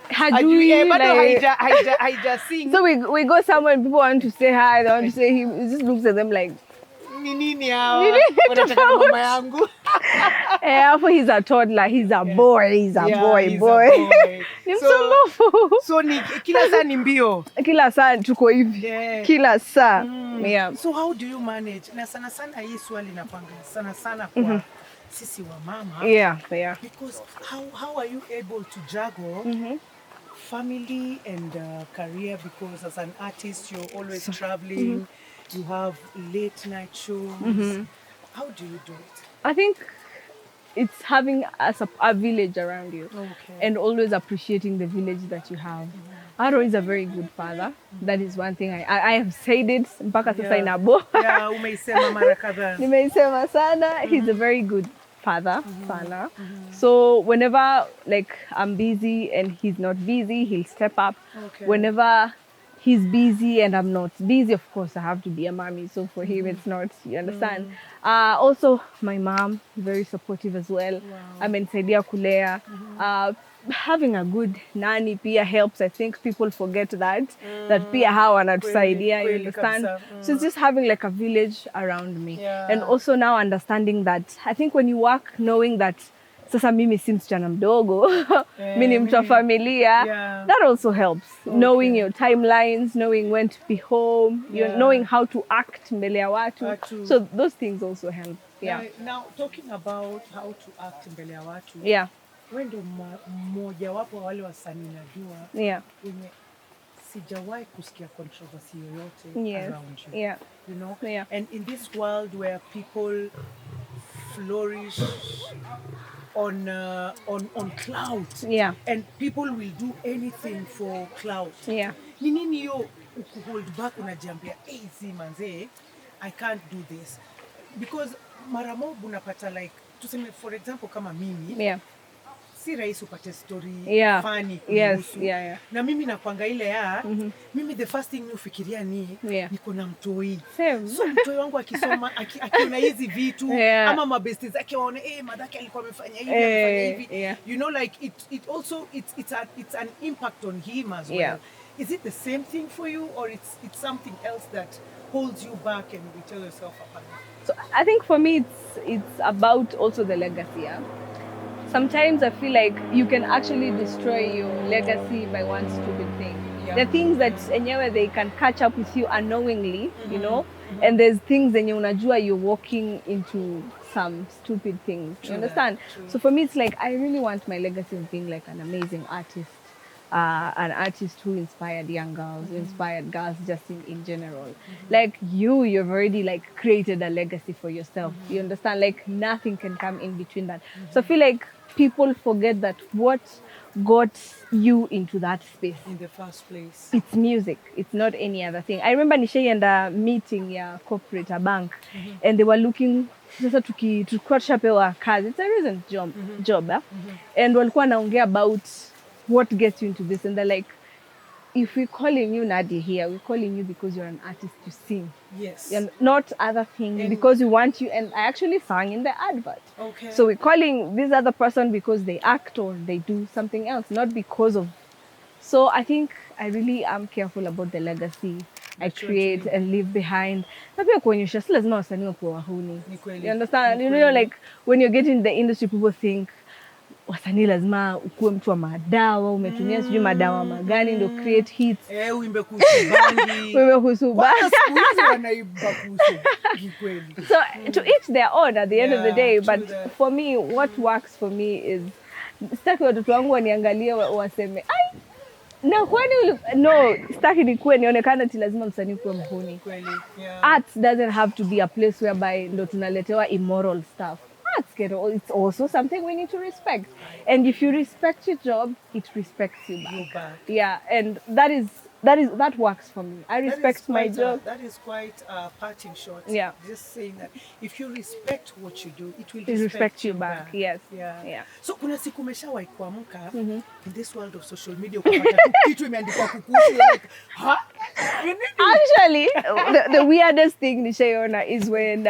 hajui like haija sing. So we go somewhere and people want to say hi, they want to say he just looks at them like nini hao? Wanataka mama yangu. He's a toddler, he's a boy, he's a boy. Ni msumbufu. So ni kila saa ni mbio. Kila saa tuko hivi. Kila saa. Yeah. So how do you manage? Na sana hii swali napanga sana kwa sisi wa mama. Yeah. Because how are you able to juggle family and career, because as an artist you're always traveling, you have late night shows. How do you do it? I think it's having a village around you, and always appreciating the village that you have. Arrow is a very good father. That is one thing I have said it mpaka sasa inabo. Yeah, umeisema mara kadhaa. Nimeisema sana. He's a very good father, sana. So whenever like I'm busy and he's not busy, he'll step up. Whenever he's busy and I'm not busy, of course I have to be a mommy. So for him it's not, you understand. Also my mom, very supportive as well. Amenisaidia kulea. Having a good nanny pia helps. I think people forget that pia hawa wanatusaidia, you understand. So it's just having like a village around me, and also now understanding that I think when you work knowing that sasa mimi si msichana mdogo, mimi ni mtu wa familia, that also helps. Knowing your timelines, knowing when to be home, knowing how to act mbele ya watu. So those things also help. Now talking about how to act mbele ya watu. Wewe ndo mmoja wapo wale wasanii najua wenye sijawahi kusikia controversy yoyote around you. You know? And in this world where people flourish on clout, and people will do anything for clout. Ni nini hiyo hold back unajiambia si manze, I can't do this? Because mara mob unapata like tuseme for example kama mimi si rahisi upate story funny kuhusu. Na mimi nakwanga ile mimi the first thing ufikiria ni niko na mtoi. So mtoi wangu akisoma akiona hizi vitu ama mabesti zake waone madhake alikuwa amefanya hivi amefanya hivi. You know, like it also it's an impact on him as well. Is it the same thing for you, or it's something else that holds you back and you tell yourself apart? So I think for me it's about also the legacy. Sometimes I feel like you can actually destroy your legacy by one stupid thing. The things that enyewe they can catch up with you unknowingly, you know, and there's things enye unajua you're walking into some stupid things. You understand? So for me it's like I really want my legacy of being like an amazing artist. An artist who inspired young girls, who inspired girls just in general. Like you've already like created a legacy for yourself. You understand? Like nothing can come in between that. So I feel like people forget that what got you into that space in the first place. It's music. It's not any other thing. I remember Nishai and a meeting corporate, a bank, and they were looking sasa tukikuwa tushapewa kazi. It's a recent job. And walikuwa naongea about what gets you into this, and they're like, if we're calling you Nadia here, we're calling you because you're an artist, you sing. Yes. And not other things, because we want you. And I actually sang in the advert. So we're calling this other person because they act or they do something else, not because of. So I think I really am careful about the legacy I create and leave behind. Na pia kuonyesha si lazima wasanii wakuwe wahuni. You understand? You know, like when you're getting in the industry, people think wasanii lazima ukuwe mtu wa madawa, umetumia sijui madawa magani ndio create hits. Uimbe kuhusu bangi. Uimbe kuhusu bangi. Wanaiba kuhusu kweli. So to each their own at the end of the day, but for me what works for me is sitaki watoto wangu waniangalie waseme ai na kwani no, sitaki nikuwe nionekana ati lazima msanii kuwe mhuni. Kweli. Art doesn't have to be a place whereby ndo tunaletewa immoral stuff. It's also something we need to respect. And if you respect your job, it respects you back. And that is that works for me. I respect my job. That is quite a parting shot. Yeah. Just saying that if you respect what you do, it will respect you back. Yes. Yeah. So kuna siku umeshawahi kuamka in this world of social media ukapata tu kitu imeandikwa kukuhusu like, huh? Actually, the weirdest thing nishaiona is when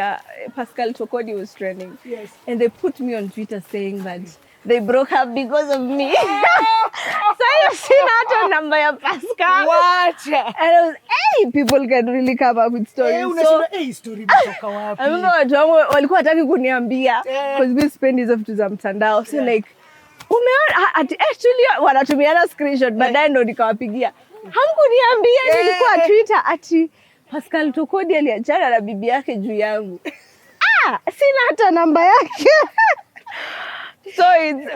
Pascal Tokodi was trending. Yes. And they put me on Twitter saying that they broke up because of me. So you've seen that number ya Pascal. What? And I was, hey, people can really come up with stories. Story mtoka wapi? I remember watu wangu walikuwa hataki kuniambia because we spend hizo vitu za mtandao. So like, umeona actually wanatumiana screenshot baadaye ndo nikawapigia. Hamkuniambia nilikuwa Twitter ati Pascal Tokodi aliachana na bibi yake juu yangu. Sina hata namba yake. So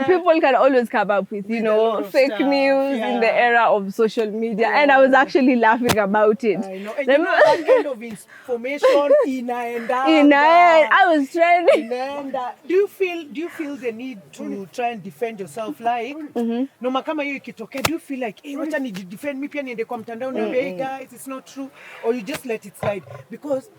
people can always come up with, fake news in the era of social media. And I was actually laughing about it. I know. And that kind of information inaenda. I was trending. Do you feel the need to try and defend yourself like? No kama hiyo ikitokea, do you feel like, hey, wacha ni defend me pia niende kwa mtandao niambie, hey guys, it's not true, or you just let it slide? Because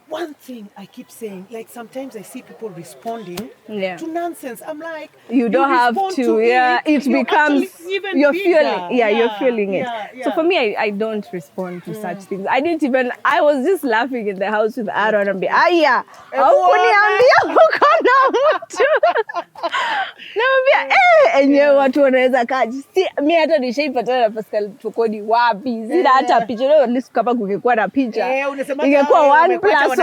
one thing I keep saying, like sometimes I see people responding to nonsense. I'm like, you don't have to. It becomes you're feeling. You're feeling it. So for me, I don't respond to such things. I was just laughing in the house with Arrow and be, enyewe watu wanaweza kaji. Mimi hata nishaipatana na Pascal Tokodi wapi? Sina hata picha. Leo at least kama kungekuwa na picha. Ingekuwa 1+1.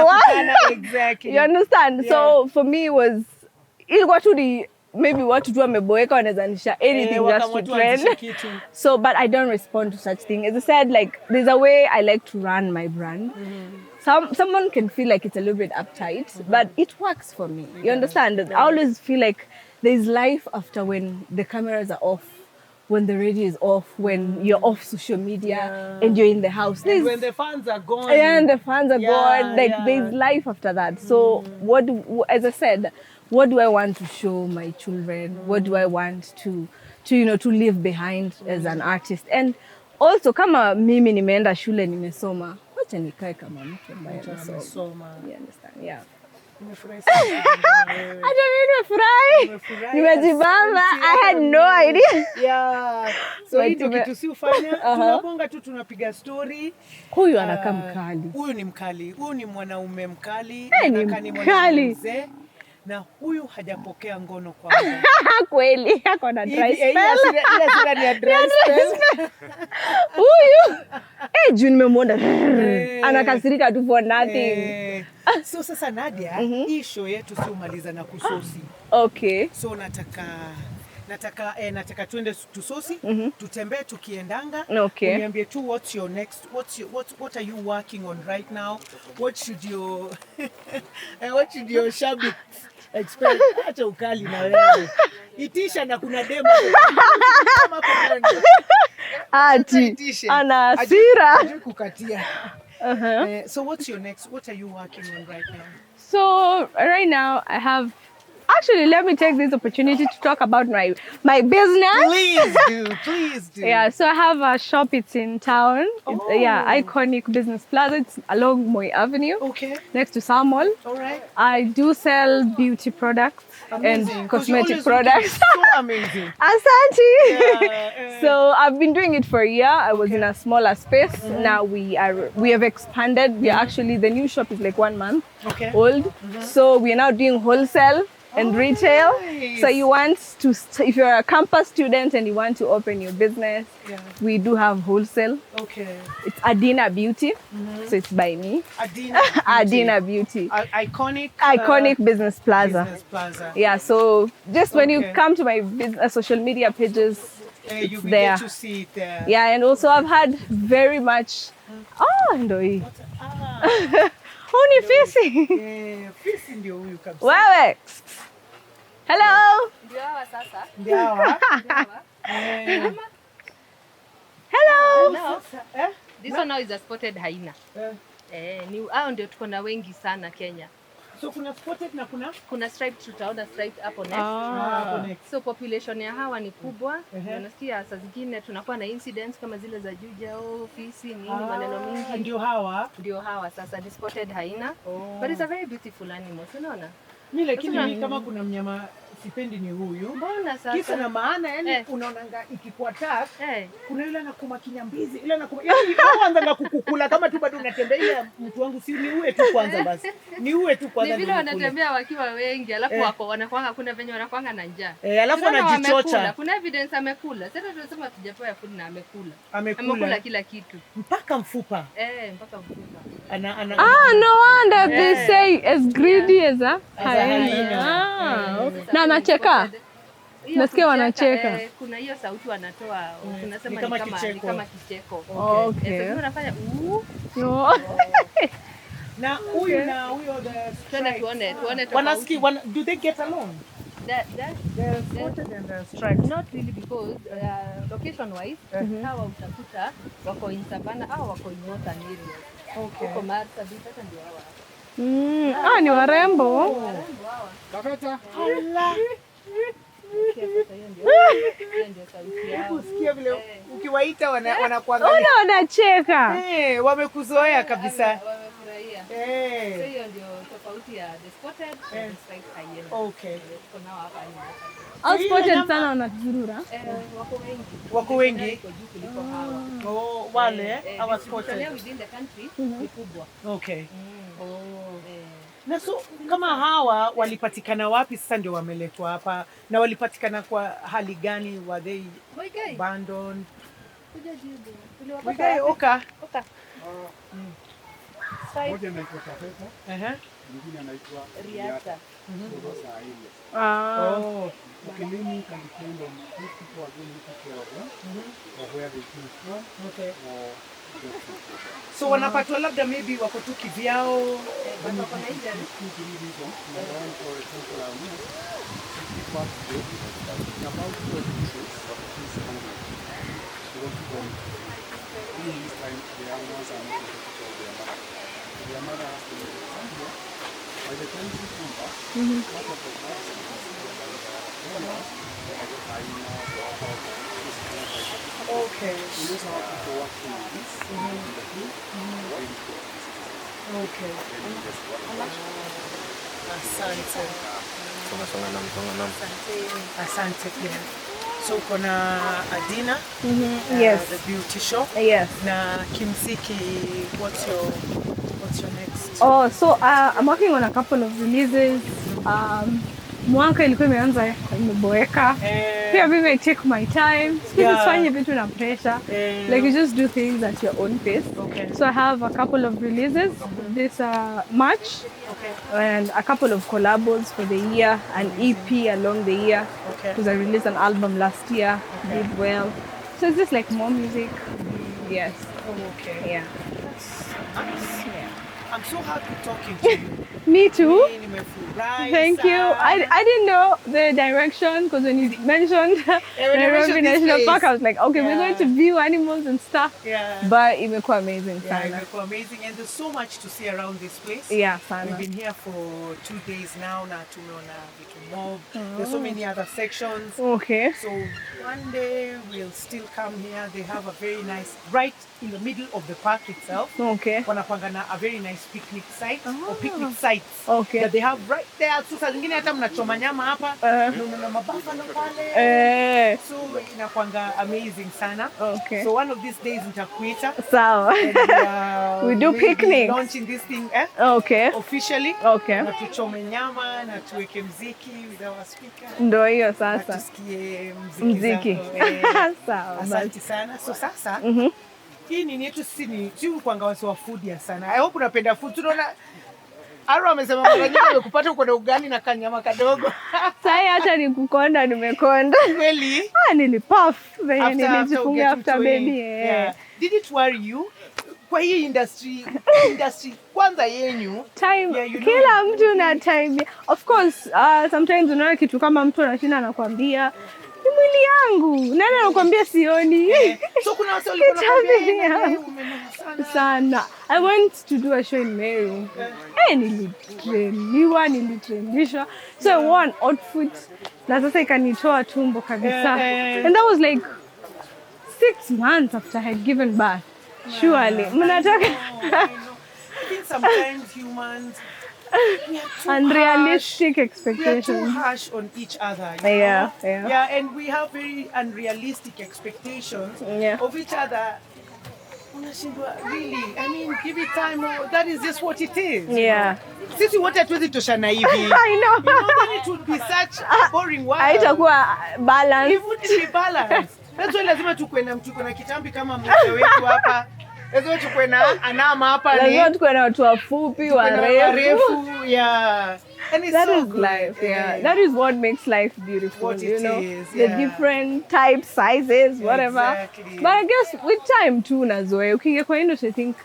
Exactly. You understand? Yeah. So for me ilikuwa tu maybe watu tu wameboeka wanazanisha anything just to trend. So but I don't respond to such thing. As I said, like there's a way I like to run my brand. Someone can feel like it's a little bit uptight, but it works for me. You understand? I always feel like there's life after when the cameras are off, when the radio is off, when you're off social media and you're in the house. And when the fans are gone. And the fans are gone. Like there's life after that. So as I said, what do I want to show my children? What do I want to leave behind as an artist? And also kama mimi nimeenda shule nimesoma, wacha nikae kama mtu ambaye amesoma. You understand? Yeah. Nimejibamba. I had no idea. Yeah. So hii kitu si ufanya, tunabonga tu tunapiga story. Huyu anakaa mkali. Huyu ni mkali. Huyu ni mwanaume mkali. Ni mkali. Na huyu hajapokea ngono kwanza. Kweli, ako na dry spell. Ila ni dry spell. Huyu. Juu nimemwona. Anakasirika tu for nothing. So sasa Nadia, hii show yetu si umaliza na kusosi. Okay. So nataka tuende tusosi, tutembee tukiendanga. Okay. Uniambie tu what's your next, what are you working on right now? What should your shabby expect? Acha ukali na wewe. Itisha na kuna demo. Ati ana hasira. Kukatia. So what's your next? What are you working on right now? So right now I have. Actually, let me take this opportunity to talk about my business. Please do. Yeah, so I have a shop. It's in town. It's, Iconic Business Plaza. It's along Moi Avenue. Okay. Next to Samol. All right. I do sell beauty products and cosmetic products. So amazing. Asante. Yeah. So I've been doing it for a year. I was in a smaller space. Now we have expanded. We actually, the new shop is like 1 month old. So we are now doing wholesale and retail. Nice. So you want to, if you're a campus student and you want to open your business, we do have wholesale. Okay. It's Adina Beauty, so it's by me. Adina Beauty. Iconic Business Plaza. Yeah, so just when you come to my social media pages, it's there. Get to see it there. Yeah, and also I've had very much. Ndoi. Huni fisi. Fisi ndio huyu kabisa. Wewe. Hello. Ndiawa sasa. Ndiawa. Hello. This one now is a spotted hyena. Hao ndio tuko na wengi sana Kenya. So kuna spotted na kuna striped, tutaona striped hapo next. Hapo next. So population ya hawa ni kubwa. Unasikia saa zingine tunakuwa na incidents kama zile za juja au fisi nini maneno mingi. Ndio hawa sasa ni spotted haina. But it's a very beautiful animal. Unaona? Mimi lakini kama kuna mnyama sipendi ni huyu. Mbona sasa? Kisa na maana yani unaonanga ikikuattack kuna yule anakuma kinyambizi, ile anakuma yani kwanza na kukukula kama tu bado unatembea ile mtu wangu si ni uwe tu kwanza basi. Ni uwe tu kwanza. Ni vile wanatembea wakiwa wengi alafu wako wanakuanga kuna venye wanakuanga na njaa. Alafu anajichocha. Kuna evidence amekula. Sasa tunasema tujapewa food na amekula. Amekula kila kitu. Mpaka mfupa. Mpaka mfupa. No wonder they say as greedy as a hyena. Na anacheka. Nasikia wanacheka. Kuna hiyo sauti wanatoa, tunasema ni kama kicheko. Okay. Sasa unafanya na huyo the striped. Tuone wanasikia do they get along? The spotted and the striped. Not really because location wise hawa utakuta wako in savannah au wako in northern areas. Okay. Huko Marsabit hata ndio hawa. Ni warembo. Kafeta. Allah. Usikia vile ukiwaita wanakuangalia. Wanacheka. Wamekuzoea kabisa. Wamefurahia. Hiyo ndio tofauti ya the spotted and the striped hyena. Okay. Kuna hapa ni. Spotted sana wanazurura. Wako wengi. Kuliko hawa. Wale hawa spotted. Within the country ni kubwa. Okay. Na so kama hawa walipatikana wapi sasa ndio wameletwa hapa na walipatikana kwa hali gani? Were they abandoned? Oka. Moja anaitwa Kafeta. Mwingine anaitwa Riata. Kilimo can depend on if people are going to take care of them or where they came from. Okay. Or so wanapatwa labda maybe wako tu kivyao. For example, about 2 pieces of this animal. This time the animals are not able to tell their mother. Their mother has to make it somewhere. By the time she comes back, part of the house is okay. We use how people work through this in the field. Okay. Asante. Asante pia. So kuna Adina, yes, the beauty show. Yes. Na Kimziki, what's your next? So I'm working on a couple of releases. Mwaka ilikuwa imeanza imeboeka. Pia mimi I take my time. Sifanye vitu na pressure. Like you just do things at your own pace. Okay. So I have a couple of releases this March. Okay. And a couple of collabos for the year, an EP along the year. Okay. Because I released an album last year, did well. So it's just like more music. Yes. Okay. Yeah. Nice. Yeah. I'm so happy talking to you. Me too. Thank you. I didn't know the direction because when you mentioned Nairobi National Park, I was like, okay, we're going to view animals and stuff. Yeah. But imekuwa amazing. Imekuwa amazing, and there's so much to see around this place. Yeah, sana. We've been here for 2 days now. Na tumeona vitu mob. There's so many other sections. Okay. So one day we'll still come here. They have a very nice, right in the middle of the park itself. Okay. Wanapanga na a very nice picnic site or picnic sites. Okay. That they have right there. So saa zingine hata mnachoma nyama hapa. Unaona mabuffalo pale. So inakuanga amazing sana. Okay. So one of these days nitakuita. Sawa. We do picnics. Launching this thing okay. Officially. Okay. Na tuchome nyama na tuweke mziki with our speaker. Ndio hiyo Na sasa. tusikie Mziki. Sawa. Asante sana. So sasa hii nini yetu sisi ni kuanga wasi wa food ya sana. I hope unapenda food. Tunaona Arrow amesema mara nyingi amekupata uko na ugali na kanyama kadogo. Sasa hata nikukonda nimekonda. Kweli? Nilipuff venye nilijifungia after baby. Yeah. Did it worry you? Kwa hii industry kwanza yenyu time kila mtu na time. Of course sometimes unaona kitu kama mtu anashinda anakuambia ni mwili yangu. Nani anakuambia sioni? So kuna watu walikuwa wanakuambia umenona sana Sana. I went to do a show in Meru. Nilitrendishwa. So I wore an outfit. Na sasa ikanitoa tumbo kabisa. And that was like 6 months after I had given birth. Surely. Mnataka. I think sometimes humans unrealistic expectations. We are too harsh on each other. Yeah. And we have very unrealistic expectations of each other. Really, I mean, give it time. That is just what it is. Yeah. Sisi wote hatuwezi toshana hivi. I know. Then it would be such a boring world. Haitakuwa balance. It wouldn't be balanced. That's why lazima tukue na mtu kuna kitambi kama mmoja wetu hapa. Lazima tukue na anama hapa ni. Lazima tukue na watu wafupi, warefu. Yeah. And it's that so is good. Life, yeah. That is what makes life beautiful, what you know. is, the different types, sizes, whatever. Exactly. But I guess with time too unazoea. Ukiingia kwa industry, I think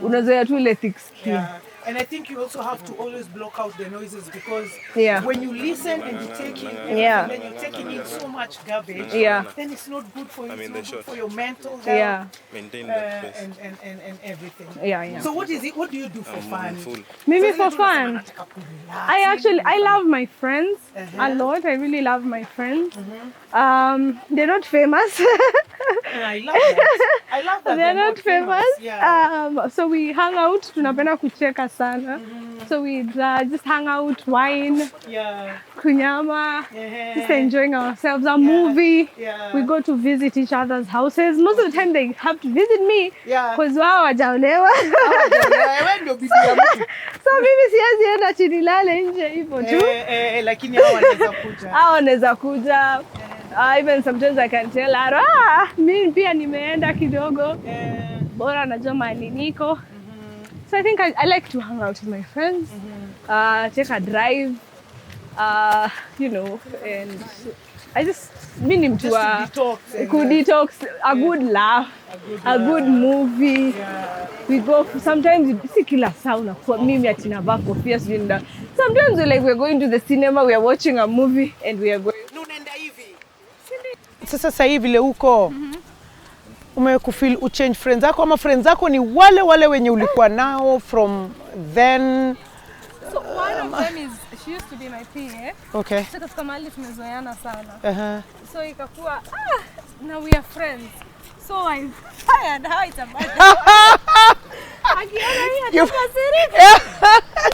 unazoea tu ile thick skin. Yeah. And I think you also have to always block out the noises because Yeah. when you listen and you take in everything, Yeah. then you're taking in so much garbage, Yeah. then it's not good for you, it's not good for your mental health, Yeah. Maintain that pace. and everything. Yeah. So what is it? What do you do for fun? Maybe for fun. I love my friends a lot. I really love my friends. They're not famous. And I love that. I love that. They're not famous. Yeah. So we hang out. Tunapenda kucheka sana. So we just hang out, wine, kunyama, just enjoying ourselves. A movie. Yeah. We go to visit each other's houses. Most of the time they have to visit me because wao hawajaolewa. Wewe ndio bibi ya mtu. So mimi siwezi enda chini lale nje hivyo tu. Lakini hao wanaweza kuja. Hao wanaweza kuja. Even sometimes I can tell her, mimi pia nimeenda kidogo. Bora najua mahali niko. So I think I like to hang out with my friends, take a drive, you know, and I just mean him to detox, a good laugh, a good movie. We go sometimes see kila sauna kwa mimi atina vaa kofia sijinda. Sometimes we're going to the cinema, we are watching a movie and we are going. Unaenda hivi. Sasa hivi vile uko umekufeel uchange friends zako ama friends zako ni wale wenye ulikuwa nao from then? So one of them is, she used to be my PA. Okay. So kafika mahali tumezoeana sana. So ikakuwa, now we are friends. So I fired her, it's a bad.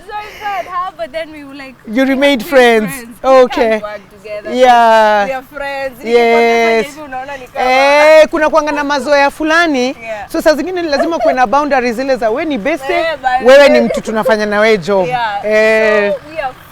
So I fired her, but then we were like, you remained friends. Okay. We work together. Yeah. We are friends. Yes. Kuna kuanga na mazoea fulani. So saa zingine lazima kuwe na boundaries zile za wewe ni beste, wewe ni mtu tunafanya na wewe job. So we are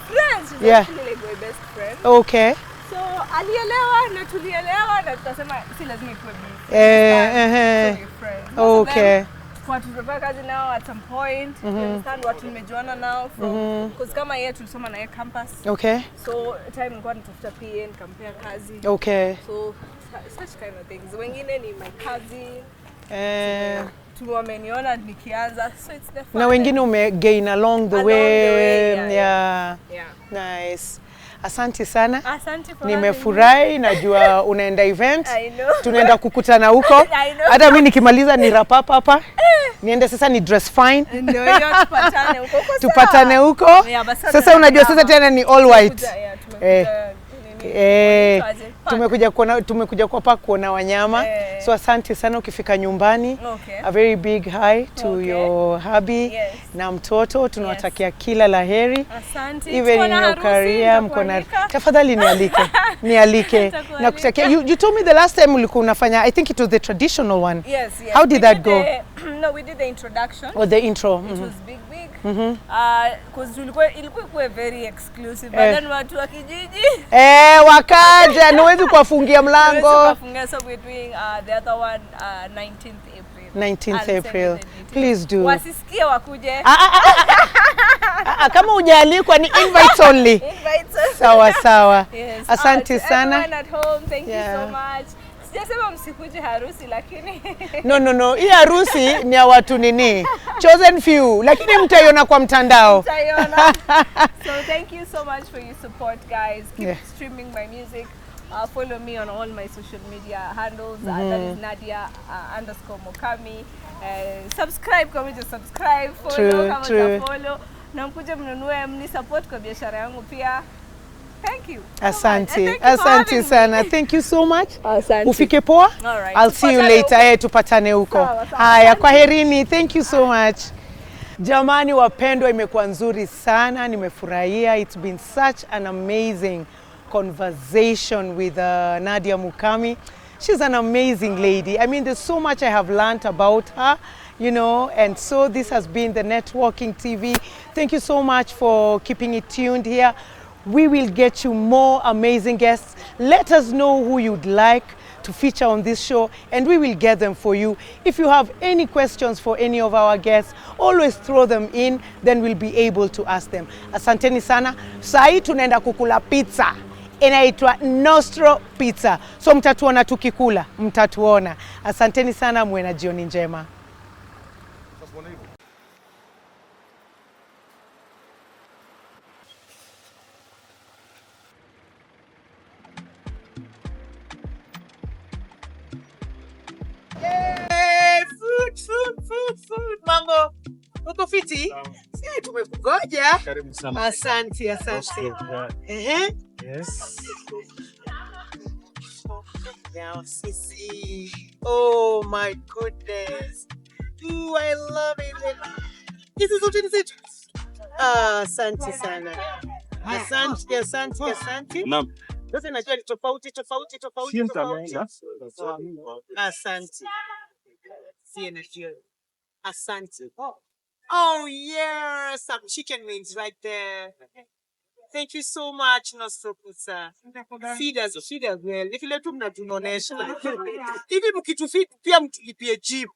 friends. She's actually like my best friend. Okay. So alielewa na tulielewa na tukasema si lazima ikuwe busy. So we're friends. Okay. Watu tunafanya kazi nao at some point. You understand watu nimejuana nao from because kama yeye tulisoma na yeye campus. Okay. So time nilikuwa natafuta PA nikampea kazi. Okay. So such kind of things. Wengine ni my cousin. Wameniona nikianza. So it's the fun. Na wengine umegain along the way. Yeah. Nice. Asante sana. Asante for nimefurahi, najua unaenda event. I know. Tunaenda kukutana huko. I know. Hata mimi nikimaliza ni wrap up hapa. Niende sasa ni dress fine. Ndio hiyo tupatane huko. Tupatane huko. Sasa unajua sasa tena ni all white. Tumekuja kwa park kuona wanyama. So asante sana ukifika nyumbani. A very big hi to your hubby na mtoto. Tunawatakia kila laheri. Asante. Even in your career mkona. Tafadhali nialike. Nakutakia. You told me the last time ulikuwa unafanya, I think it was the traditional one. Yes. How did that go? No, we did the introduction. Or the intro. It was big. Because ilikuwa very exclusive. But then watu wa kijiji. Wakaja, nuwezi kuwafungia mlango. So we're doing the other one 19th April. 19th April. Please do. Wasisikie wakuje. Kama hujaalikwa ni invites only. Invites. Sawa. Yes. Asante sana. Everyone at home, thank you so much. Sijasema msikuje harusi lakini No. Hii harusi ni ya watu nini? Chosen few. Lakini mtaiona kwa mtandao. Mtaiona. So thank you so much for your support, guys. Keep streaming my music. Follow me on all my social media handles. That is Nadia _Mukami. Subscribe kama subscribe, follow kama follow. Na mkuje mnunue mnisupport kwa biashara yangu pia. Thank you. Asante. Asante sana. Thank you so much. Asante. Ufike poa? Alright. I'll see you later. Tupatane huko. Haya, kwaherini. Thank you so much. Jamani wapendwa, imekuwa nzuri sana. Nimefurahia. It's been such an amazing conversation with Nadia Mukami. She's an amazing lady. I mean, there's so much I have learned about her, you know, and so this has been the Netwalking TV. Thank you so much for keeping it tuned here. We will get you more amazing guests. Let us know who you'd like to feature on this show and we will get them for you. If you have any questions for any of our guests, always throw them in, then we'll be able to ask them. Asanteni sana. Sai tunaenda kukula pizza. Inaitwa Nostro Pizza. So mtatuona tukikula, mtatuona. Asanteni sana, muwe na jioni njema. Food, mambo. Uko fiti? Sisi tumekugoja. Karibu sana. Asante. Yes. Now, Sissy. Oh my goodness. Ooh, I love it. This is what it is. Asante sana. Asante. Naam. Sasa najua ni tofauti. Asante. Asante. Oh yeah, some chicken wings right there. Thank you so much, Nostro Pizza. Feed us well. If you let them not tunaonesha. Hivi mkitufeed pia mtulipie gym.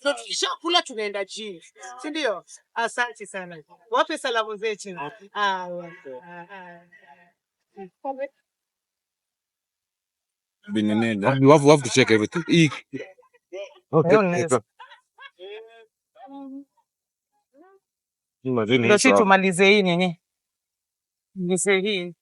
So tukishakula tunaenda gym. Si ndio? Asante sana. Wape salamu zetu. You have to check everything. Okay. Ndio tumalize hii nini? Nise hii.